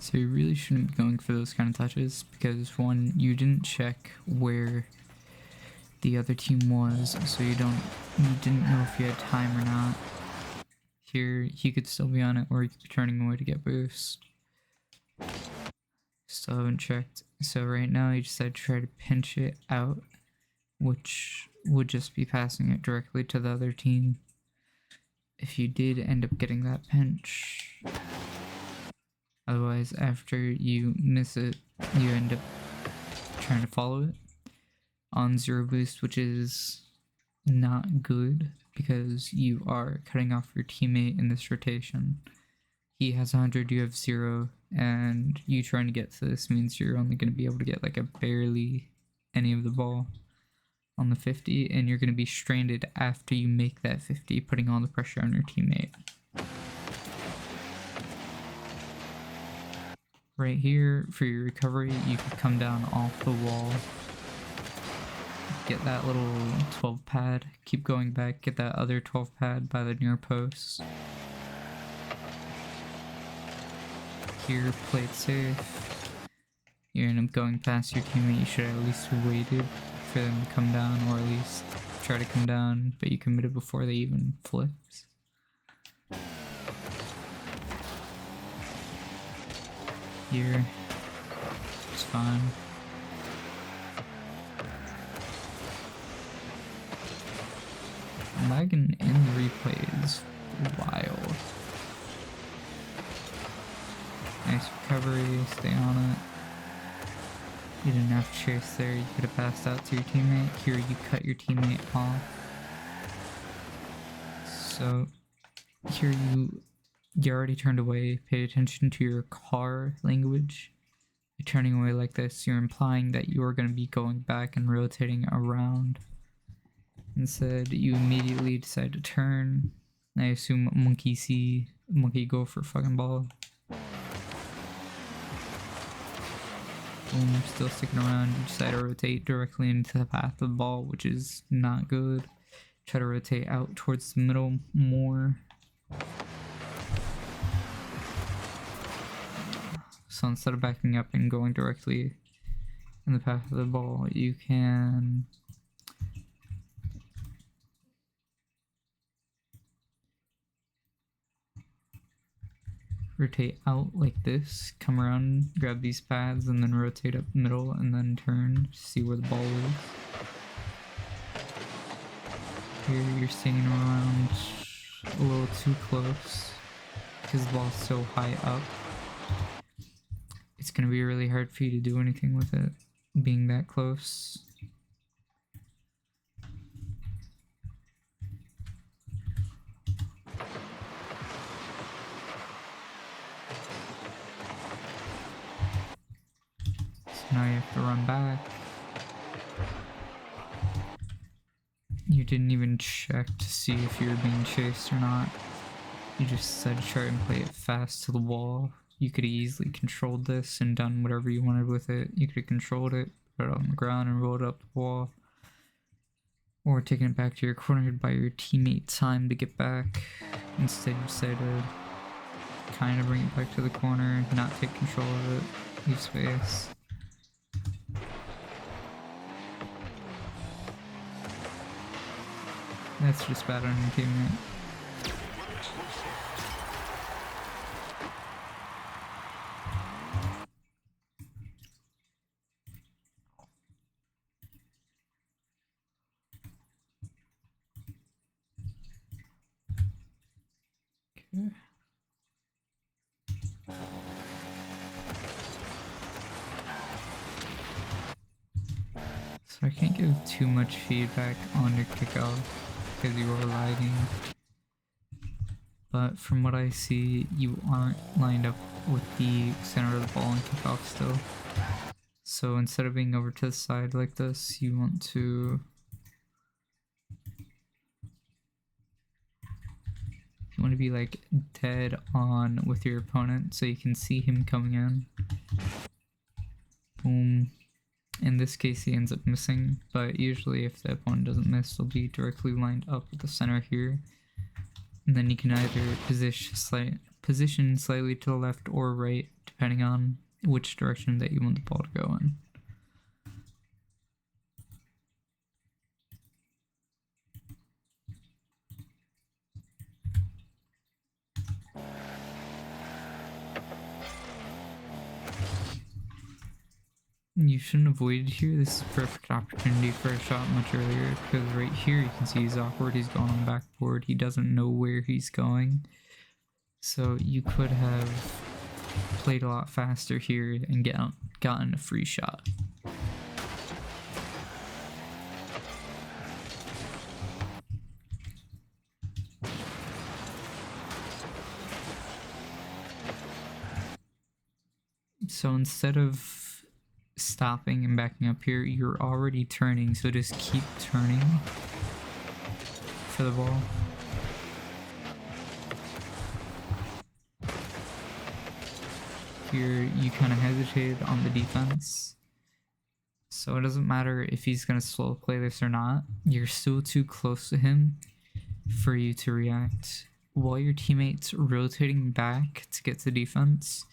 So you really shouldn't be going for those kind of touches because one, you didn't check where the other team was, so you didn't know if you had time or not. Here, he could still be on it, or he could be turning away to get boost. Still haven't checked. So right now you decide to try to pinch it out, which would just be passing it directly to the other team. If you did end up getting that pinch, otherwise after you miss it, you end up trying to follow it on 0 boost, which is not good because you are cutting off your teammate in this rotation. He has 100, you have 0, and you trying to get to this means you're only going to be able to get like a barely any of the ball on the 50, and you're going to be stranded after you make that 50, putting all the pressure on your teammate. Right here, for your recovery, you can come down off the wall, get that little 12 pad, keep going back, get that other 12 pad by the near post. Here, play it safe. You end up going past your teammate. You should have at least waited for them to come down, or at least try to come down, but you committed before they even flipped. Here, it's fine. Lagging in the replay is wild. Nice recovery, stay on it. You didn't have to chase there, you could have passed out to your teammate. Here you cut your teammate off. So here you already turned away. Pay attention to your car language. You're turning away like this, you're implying that you're going to be going back and rotating around. Instead, you immediately decide to turn. I assume monkey go for fucking ball. Boom, still sticking around. You decide to rotate directly into the path of the ball, which is not good. Try to rotate out towards the middle more. So instead of backing up and going directly in the path of the ball, you can rotate out like this, come around, grab these pads, and then rotate up the middle, and then turn, see where the ball is. Here you're staying around a little too close, because the ball's so high up. It's going to be really hard for you to do anything with it, being that close. Now you have to run back. You didn't even check to see if you were being chased or not. You just decided to try and play it fast to the wall. You could have easily controlled this and done whatever you wanted with it. You could have controlled it, put it on the ground and rolled it up the wall. Or taken it back to your corner by your teammate time to get back. Instead you decided to kind of bring it back to the corner, not take control of it, leave space. That's just bad on your teammate. Okay. So I can't give too much feedback on your kickoff because you are lagging, but from what I see, you aren't lined up with the center of the ball on kickoff still. So instead of being over to the side like this, you want to be like dead on with your opponent so you can see him coming in. Boom. In this case, he ends up missing, but usually if the opponent doesn't miss, they'll be directly lined up with the center here. And then you can either position slightly to the left or right, depending on which direction that you want the ball to go in. You shouldn't have waited here. This is a perfect opportunity for a shot much earlier, because right here you can see he's awkward. He's going on the backboard. He doesn't know where he's going. So you could have played a lot faster here and gotten a free shot. So instead of stopping and backing up here, you're already turning, so just keep turning for the ball. Here you kind of hesitated on the defense, so it doesn't matter if he's going to slow play this or not. You're still too close to him for you to react. While your teammate's rotating back to get to defense,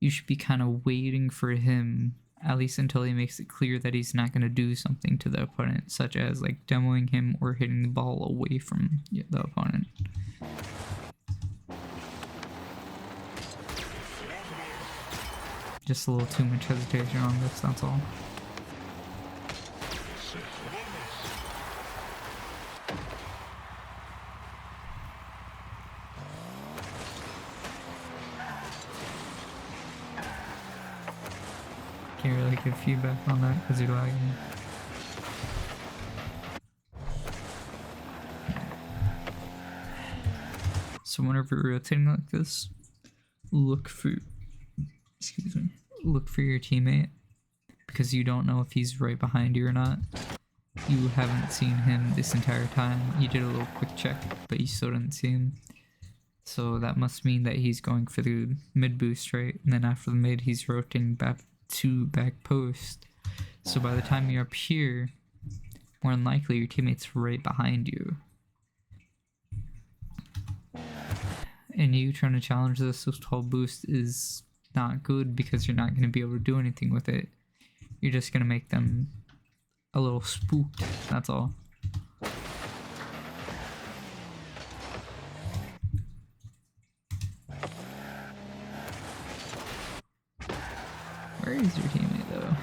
you should be kind of waiting for him, at least until he makes it clear that he's not going to do something to the opponent, such as like demoing him or hitting the ball away from the opponent. Just a little too much hesitation on this, that's all. Can't really give feedback on that because you're lagging. So whenever you're rotating like this, look for your teammate, because you don't know if he's right behind you or not. You haven't seen him this entire time. You did a little quick check, but you still didn't see him. So that must mean that he's going for the mid boost, right? And then after the mid, he's rotating back to back post. So by the time you're up here, more than likely your teammate's right behind you. And you trying to challenge this with 12 boost is not good, because you're not going to be able to do anything with it. You're just going to make them a little spooked, that's all. Where is your teammate though?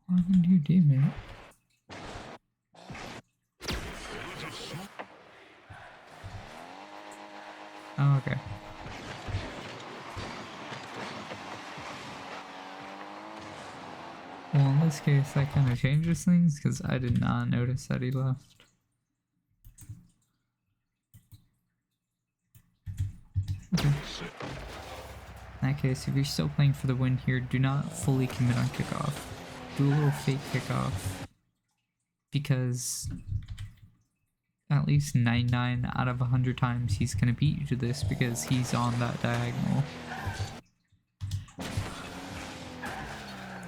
What happened to your teammate? Oh, okay. Well, in this case, that kind of changes things, because I did not notice that he left. Okay. In that case, if you're still playing for the win here, do not fully commit on kickoff. Do a little fake kickoff, because at least 99 out of 100 times he's going to beat you to this, because he's on that diagonal.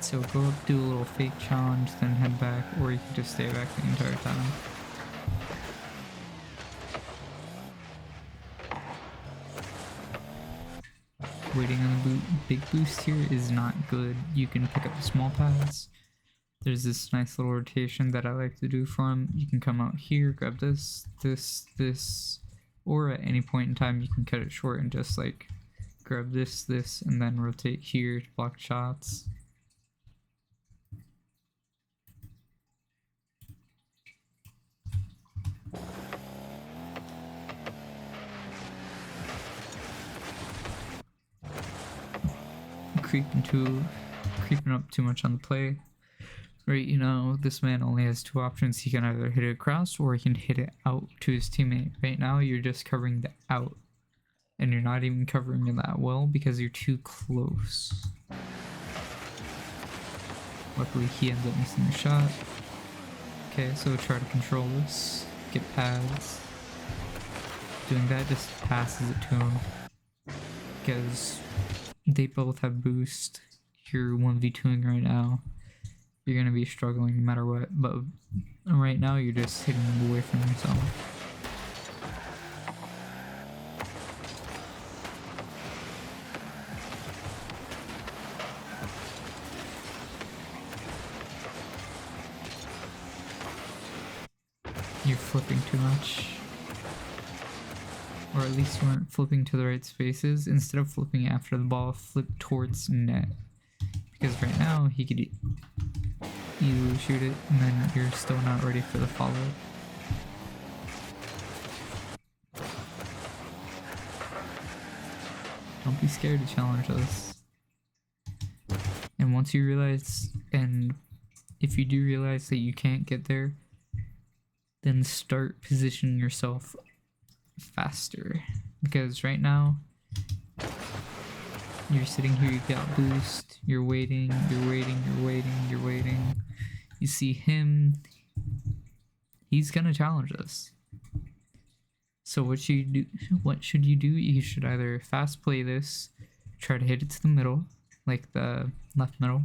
So go up, do a little fake challenge, then head back, or you can just stay back the entire time. Waiting on the big boost here is not good. You can pick up the small pads. There's this nice little rotation that I like to do for him. You can come out here, grab this, or at any point in time you can cut it short and just like grab this, and then rotate here to block shots. Creeping up too much on the play. Right, you know, this man only has two options. He can either hit it across or he can hit it out to his teammate. Right now, you're just covering the out. And you're not even covering it that well because you're too close. Luckily, he ends up missing the shot. Okay, so try to control this. Get pads. Doing that just passes it to him. Because they both have boost. You're 1v2ing right now. You're gonna be struggling no matter what. But right now, you're just hitting away from yourself. You're flipping too much. Or at least you weren't flipping to the right spaces. Instead of flipping after the ball, flip towards net. Because right now, he could easily shoot it, and then you're still not ready for the follow. Don't be scared to challenge us. And once you realize, and if you do realize that you can't get there, then start positioning yourself faster. Because right now, you're sitting here, you got boost, you're waiting, you're waiting, you're waiting, you're waiting. You see him, he's gonna challenge us. So what should you do? What should you do? You should either fast play this, try to hit it to the middle, like the left middle,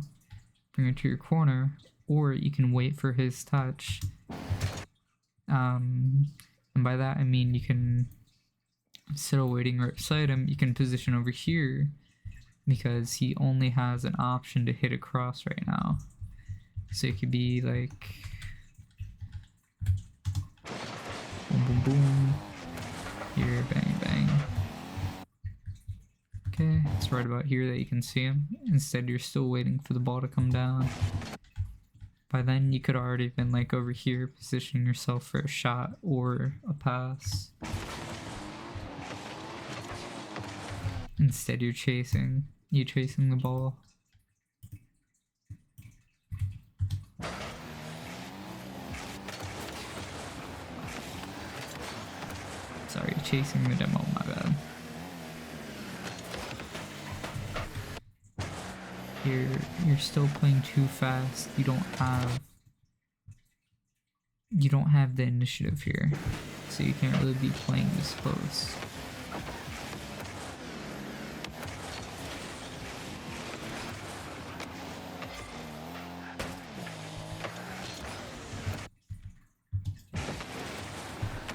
bring it to your corner, or you can wait for his touch. And by that I mean you can, instead of waiting right beside him, you can position over here because he only has an option to hit across right now. So it could be like boom, boom, boom. Here, bang, bang. Okay, it's right about here that you can see him. Instead, you're still waiting for the ball to come down. By then, you could already been like over here, positioning yourself for a shot or a pass. Instead, you're chasing the ball. Sorry, chasing the demo, my bad. You're still playing too fast. You don't have the initiative here, so you can't really be playing this close.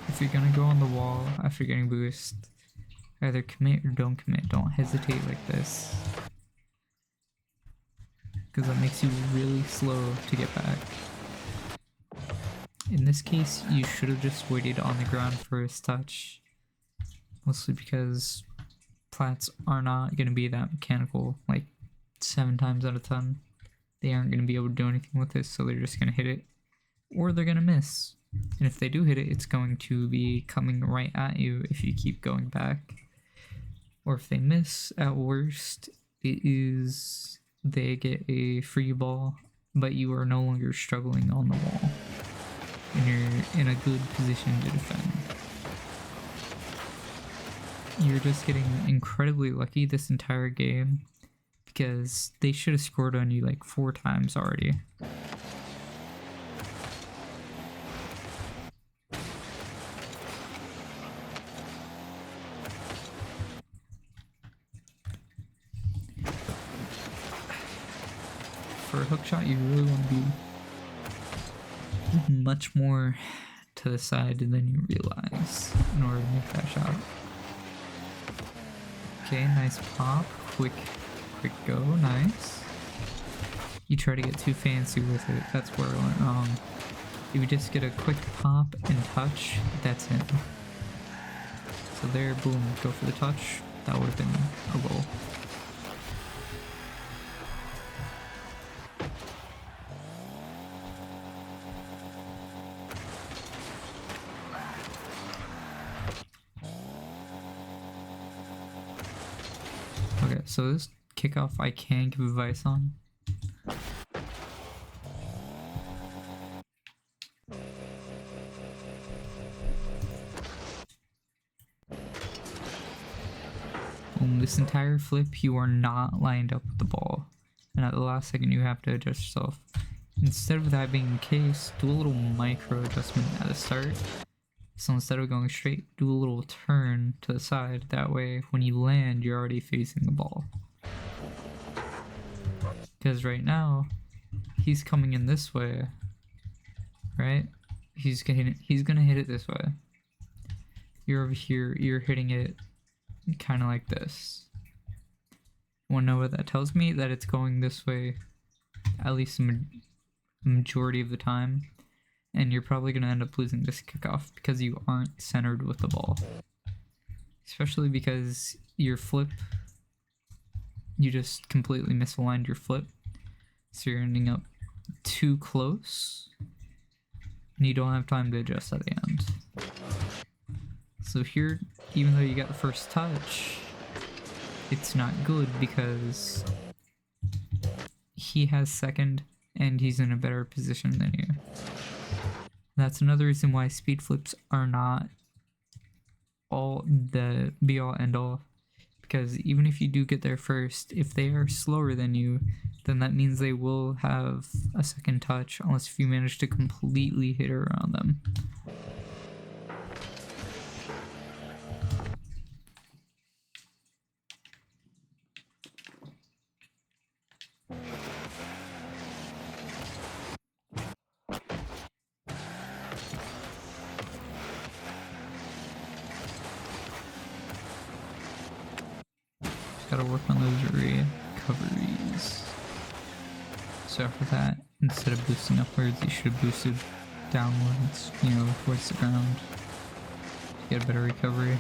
If you're gonna go on the wall after getting boost, either commit or don't commit. Don't hesitate like this, because that makes you really slow to get back. In this case, you should have just waited on the ground for his touch. Mostly because plats are not going to be that mechanical, like 7 times out of 10. They aren't going to be able to do anything with this, so they're just going to hit it. Or they're going to miss. And if they do hit it, it's going to be coming right at you if you keep going back. Or if they miss, at worst, it is they get a free ball, but you are no longer struggling on the wall. And you're in a good position to defend. You're just getting incredibly lucky this entire game because they should have scored on you like 4 times already. For a hook shot, you really want to be much more to the side than you realize in order to make that shot. Okay, nice pop. Quick go. Nice. You try to get too fancy with it. That's where it went wrong. If you just get a quick pop and touch, that's it. So there, boom, go for the touch. That would have been a goal. Okay, so this kickoff I can give advice on. boom, this entire flip you are not lined up with the ball, and at the last second you have to adjust yourself. Instead of that being the case, do a little micro adjustment at the start. So instead of going straight, do a little turn to the side. That way when you land, you're already facing the ball. Because right now he's coming in this way, right? He's gonna hit it this way. You're over here, you're hitting it kind of like this. Wanna know what that tells me? That it's going this way at least the majority of the time, and you're probably gonna end up losing this kickoff because you aren't centered with the ball. Especially because your flip, you just completely misaligned your flip, so you're ending up too close and you don't have time to adjust at the end. So here, even though you got the first touch, it's not good because he has second and he's in a better position than you. That's another reason why speed flips are not all the be all end all, because even if you do get there first, if they are slower than you, then that means they will have a second touch unless if you manage to completely hit around them. Gotta work on those recoveries. So after that, instead of boosting upwards, you should have boosted downwards, you know, towards the ground to get a better recovery.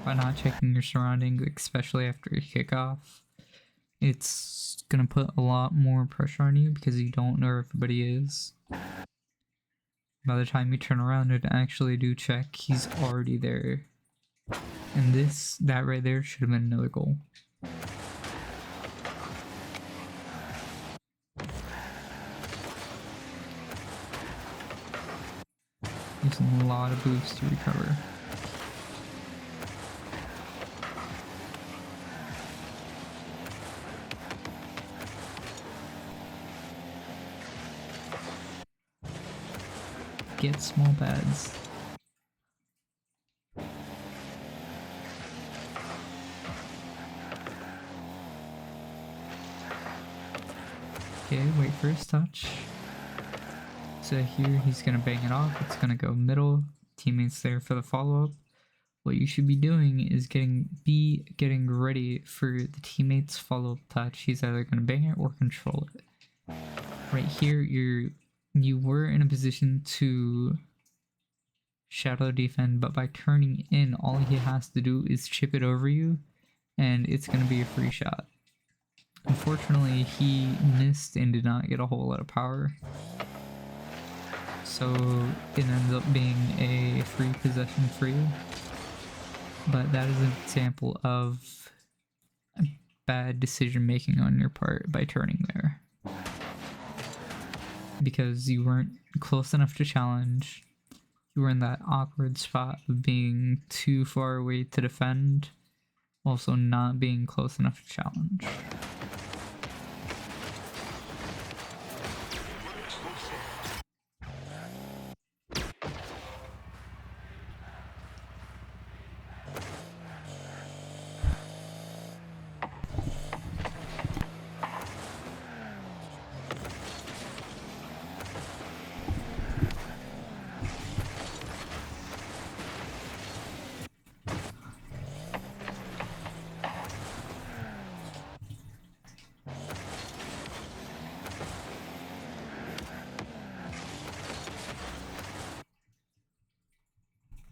By not checking your surroundings, especially after a kickoff, it's gonna put a lot more pressure on you because you don't know where everybody is. By the time you turn around and actually do check, he's already there. And that right there should have been another goal. Using a lot of boost to recover. Get small pads. Okay, wait for his touch. So here he's gonna bang it off, it's gonna go middle, teammates there for the follow-up. What you should be doing is getting ready for the teammates follow-up touch. He's either gonna bang it or control it. Right here, you were in a position to shadow defend, but by turning in, all he has to do is chip it over you, and it's going to be a free shot. Unfortunately, he missed and did not get a whole lot of power, so it ends up being a free possession for you. But that is an example of bad decision making on your part by turning there, because you weren't close enough to challenge. You were in that awkward spot of being too far away to defend, also not being close enough to challenge.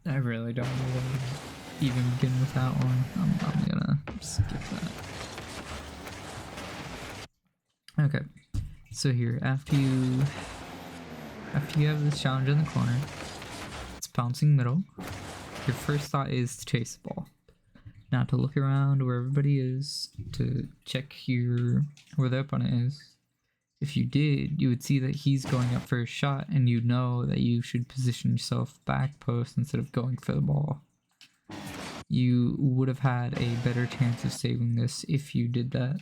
I really don't know where to even begin with that one. I'm gonna skip that. Okay, so here, after you have this challenge in the corner, it's bouncing middle. Your first thought is to chase the ball, not to look around where everybody is, to check where the opponent is. If you did, you would see that he's going up for a shot, and you know that you should position yourself back post instead of going for the ball. You would have had a better chance of saving this if you did that.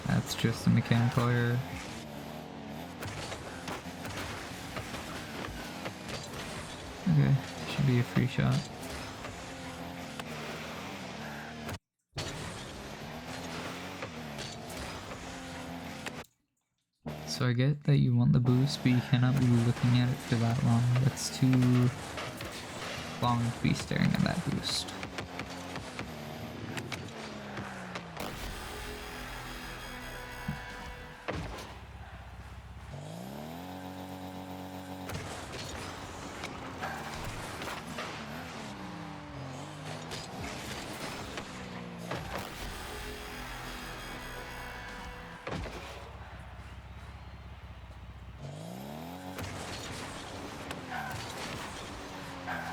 That's just a mechanical error. Okay, should be a free shot. So I get that you want the boost, but you cannot be looking at it for that long. That's too long to be staring at that boost.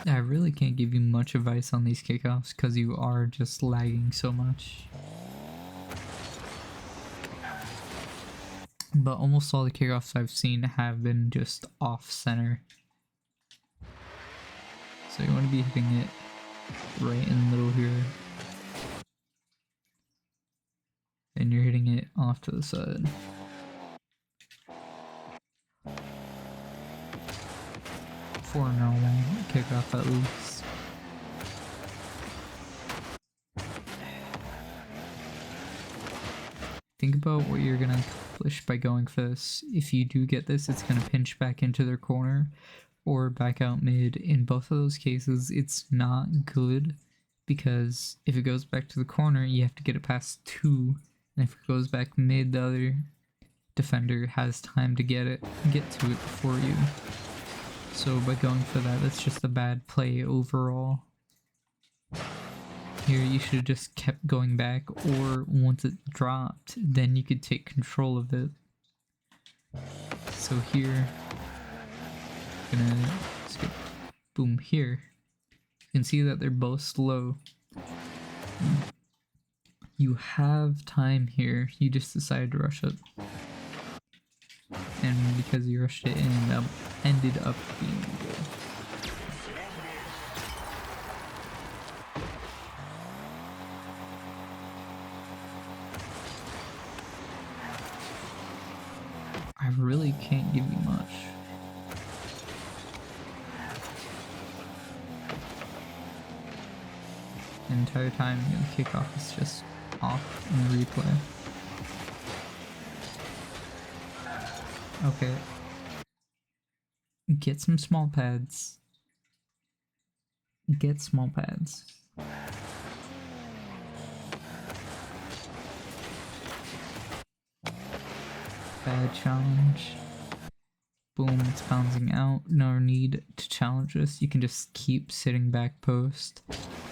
I really can't give you much advice on these kickoffs because you are just lagging so much. But almost all the kickoffs I've seen have been just off center. So you want to be hitting it right in the middle here. And you're hitting it off to the side. For a normal kickoff at least. Think about what you're gonna accomplish by going for this. If you do get this, it's gonna pinch back into their corner or back out mid. In both of those cases, it's not good because if it goes back to the corner, you have to get it past 2, and if it goes back mid, the other defender has time to get to it before you. So by going for that, that's just a bad play overall. Here you should have just kept going back, or once it dropped, then you could take control of it. So here, gonna skip, boom, here. You can see that they're both slow. You have time here, you just decided to rush it. And because you rushed it, it ended up being good. I really can't give you much. The entire time the kickoff is just off in the replay. Okay. Get some small pads. Get small pads. Bad challenge. Boom, it's bouncing out. No need to challenge this. You can just keep sitting back post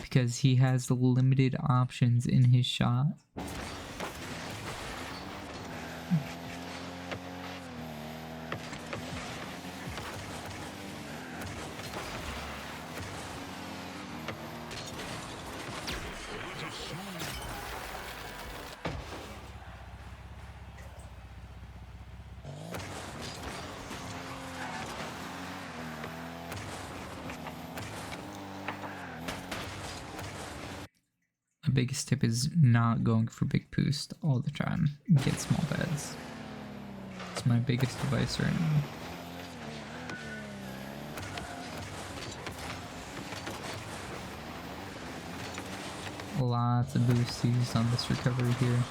because he has limited options in his shot. My biggest tip is not going for big boost all the time. Get small pads. It's my biggest advice right now. Lots of boosts used on this recovery here.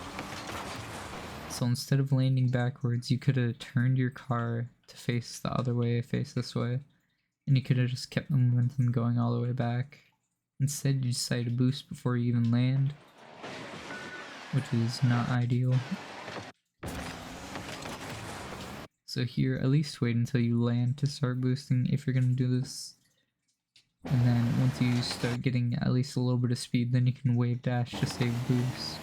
So instead of landing backwards, you could have turned your car to face the other way, face this way, and you could have just kept the momentum going all the way back. Instead, you decide to boost before you even land, which is not ideal. So here, at least wait until you land to start boosting if you're going to do this. And then once you start getting at least a little bit of speed, then you can wave dash to save boost.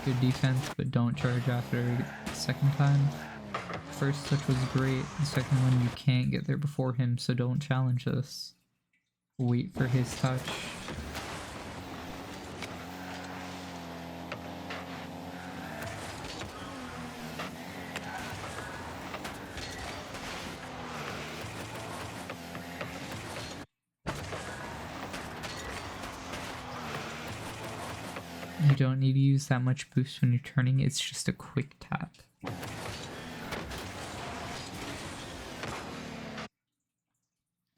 Good defense, but don't charge after the second time. First touch was great, the second one you can't get there before him, so don't challenge this. Wait for his touch. You don't need to use that much boost when you're turning, it's just a quick tap.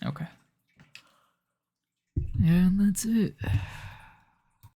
Okay. And that's it.